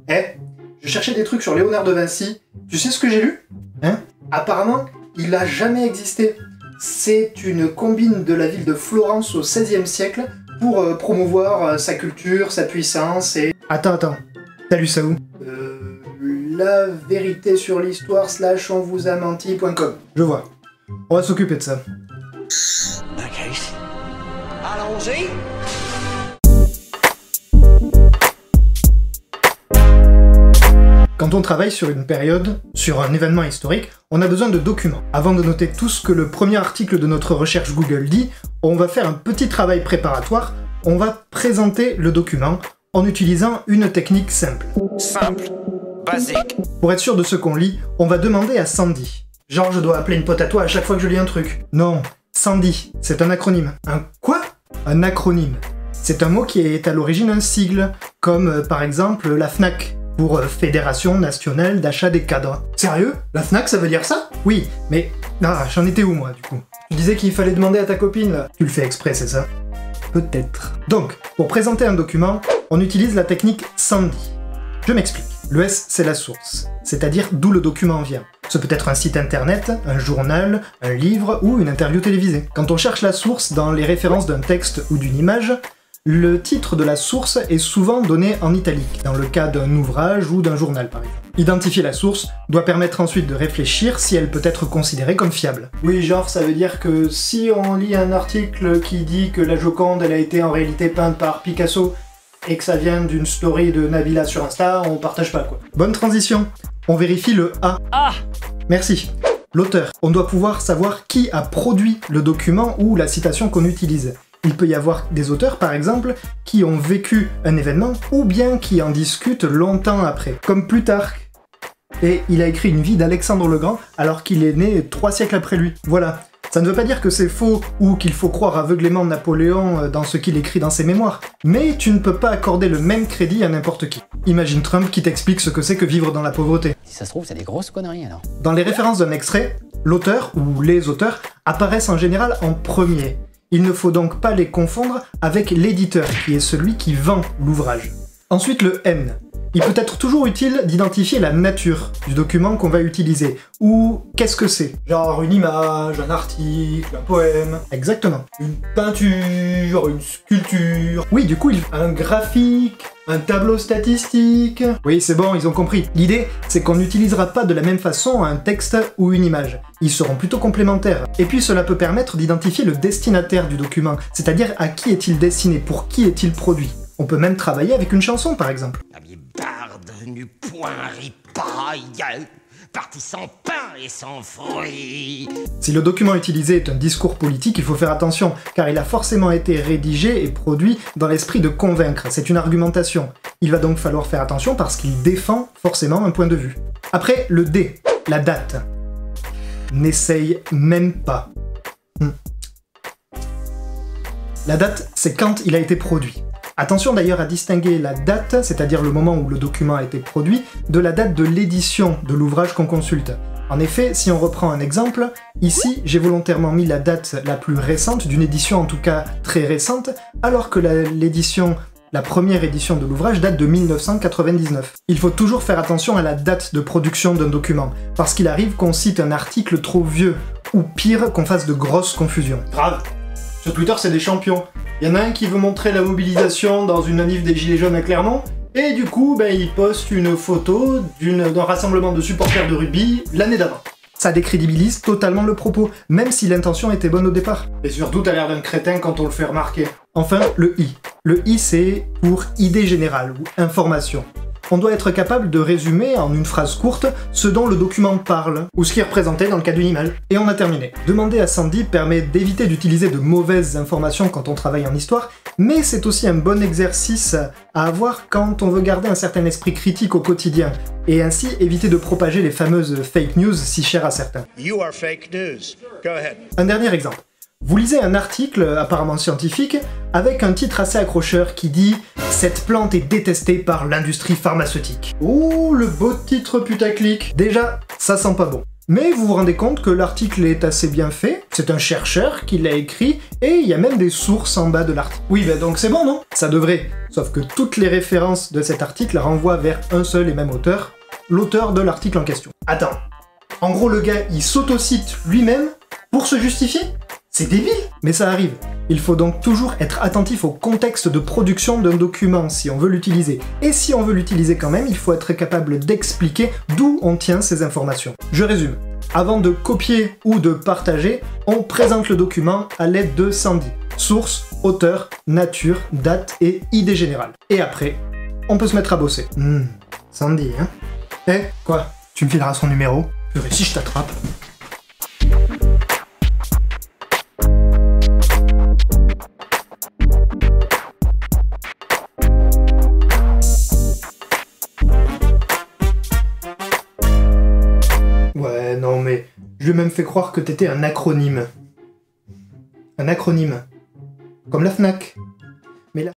Eh, je cherchais des trucs sur Léonard de Vinci. Tu sais ce que j'ai lu? Hein? Apparemment, il a jamais existé. C'est une combine de la ville de Florence au XVIe siècle pour promouvoir sa culture, sa puissance et... Attends. T'as lu ça où? La vérité sur l'histoire / on vous a menti.com. Je vois. On va s'occuper de ça. Ok. Allons-y. Quand on travaille sur une période, sur un événement historique, on a besoin de documents. Avant de noter tout ce que le premier article de notre recherche Google dit, on va faire un petit travail préparatoire, on va présenter le document en utilisant une technique simple. Simple. Basique. Pour être sûr de ce qu'on lit, on va demander à Sandy. Genre je dois appeler une pote à toi à chaque fois que je lis un truc. Non, Sandy, c'est un acronyme. Un quoi? Un acronyme. C'est un mot qui est à l'origine un sigle, comme par exemple la FNAC, pour Fédération Nationale d'Achat des Cadres. Sérieux? La FNAC ça veut dire ça? Oui, mais... Ah, j'en étais où moi du coup? Tu disais qu'il fallait demander à ta copine là. Tu le fais exprès, c'est ça? Peut-être. Donc, pour présenter un document, on utilise la technique Sandy. Je m'explique. Le S, c'est la source, c'est-à-dire d'où le document vient. Ce peut être un site internet, un journal, un livre ou une interview télévisée. Quand on cherche la source dans les références d'un texte ou d'une image, le titre de la source est souvent donné en italique, dans le cas d'un ouvrage ou d'un journal par exemple. Identifier la source doit permettre ensuite de réfléchir si elle peut être considérée comme fiable. Oui, genre ça veut dire que si on lit un article qui dit que la Joconde elle a été en réalité peinte par Picasso, et que ça vient d'une story de Nabila sur Insta, on partage pas quoi. Bonne transition. On vérifie le A. Ah. Merci. L'auteur. On doit pouvoir savoir qui a produit le document ou la citation qu'on utilise. Il peut y avoir des auteurs, par exemple, qui ont vécu un événement ou bien qui en discutent longtemps après, comme Plutarque. Et il a écrit une vie d'Alexandre le Grand alors qu'il est né 3 siècles après lui. Voilà. Ça ne veut pas dire que c'est faux ou qu'il faut croire aveuglément Napoléon dans ce qu'il écrit dans ses mémoires, mais tu ne peux pas accorder le même crédit à n'importe qui. Imagine Trump qui t'explique ce que c'est que vivre dans la pauvreté. Si ça se trouve, c'est des grosses conneries alors. Dans les références d'un extrait, l'auteur ou les auteurs apparaissent en général en premier. Il ne faut donc pas les confondre avec l'éditeur, qui est celui qui vend l'ouvrage. Ensuite le N. Il peut être toujours utile d'identifier la nature du document qu'on va utiliser, ou qu'est-ce que c'est. Genre une image, un article, un poème... Exactement. Une peinture, une sculpture... Oui, du coup, un graphique, un tableau statistique... Oui, c'est bon, ils ont compris. L'idée, c'est qu'on n'utilisera pas de la même façon un texte ou une image. Ils seront plutôt complémentaires. Et puis cela peut permettre d'identifier le destinataire du document, c'est-à-dire à qui est-il destiné, pour qui est-il produit. On peut même travailler avec une chanson, par exemple. Nu point ripaille, parti sans pain et sans fruits. Si le document utilisé est un discours politique, il faut faire attention, car il a forcément été rédigé et produit dans l'esprit de convaincre, c'est une argumentation. Il va donc falloir faire attention parce qu'il défend forcément un point de vue. Après, le D, la date. N'essaye même pas. La date, c'est quand il a été produit. Attention d'ailleurs à distinguer la date, c'est-à-dire le moment où le document a été produit, de la date de l'édition de l'ouvrage qu'on consulte. En effet, si on reprend un exemple, ici j'ai volontairement mis la date la plus récente, d'une édition en tout cas très récente, alors que la première édition de l'ouvrage date de 1999. Il faut toujours faire attention à la date de production d'un document, parce qu'il arrive qu'on cite un article trop vieux, ou pire, qu'on fasse de grosses confusions. Grave. Sur Twitter, c'est des champions. Il y en a un qui veut montrer la mobilisation dans une manif des Gilets jaunes à Clermont, et du coup, il poste une photo d'un rassemblement de supporters de rugby l'année d'avant. Ça décrédibilise totalement le propos, même si l'intention était bonne au départ. Et surtout, t'as l'air d'un crétin quand on le fait remarquer. Enfin, le I. Le I, c'est pour idée générale, ou information. On doit être capable de résumer en une phrase courte ce dont le document parle, ou ce qui est représenté dans le cas d'une image. Et on a terminé. Demander à Sandy permet d'éviter d'utiliser de mauvaises informations quand on travaille en histoire, mais c'est aussi un bon exercice à avoir quand on veut garder un certain esprit critique au quotidien, et ainsi éviter de propager les fameuses fake news si chères à certains. You are fake news. Go ahead. Un dernier exemple. Vous lisez un article apparemment scientifique avec un titre assez accrocheur qui dit « Cette plante est détestée par l'industrie pharmaceutique ». Oh, le beau titre putaclic. Déjà, ça sent pas bon. Mais vous vous rendez compte que l'article est assez bien fait, c'est un chercheur qui l'a écrit, et il y a même des sources en bas de l'article. Oui, ben donc c'est bon, non? Ça devrait. Sauf que toutes les références de cet article renvoient vers un seul et même auteur, l'auteur de l'article en question. Attends, en gros le gars il s'autocite lui-même pour se justifier? C'est débile! Mais ça arrive. Il faut donc toujours être attentif au contexte de production d'un document si on veut l'utiliser. Et si on veut l'utiliser quand même, il faut être capable d'expliquer d'où on tient ces informations. Je résume. Avant de copier ou de partager, on présente le document à l'aide de Sandy. Source, auteur, nature, date et idée générale. Et après, on peut se mettre à bosser. Sandy, hein? Eh, quoi? Tu me fileras son numéro? Purée, si je t'attrape. Ouais, non mais, je lui ai même fait croire que t'étais un acronyme. Un acronyme. Comme la FNAC. Mais là...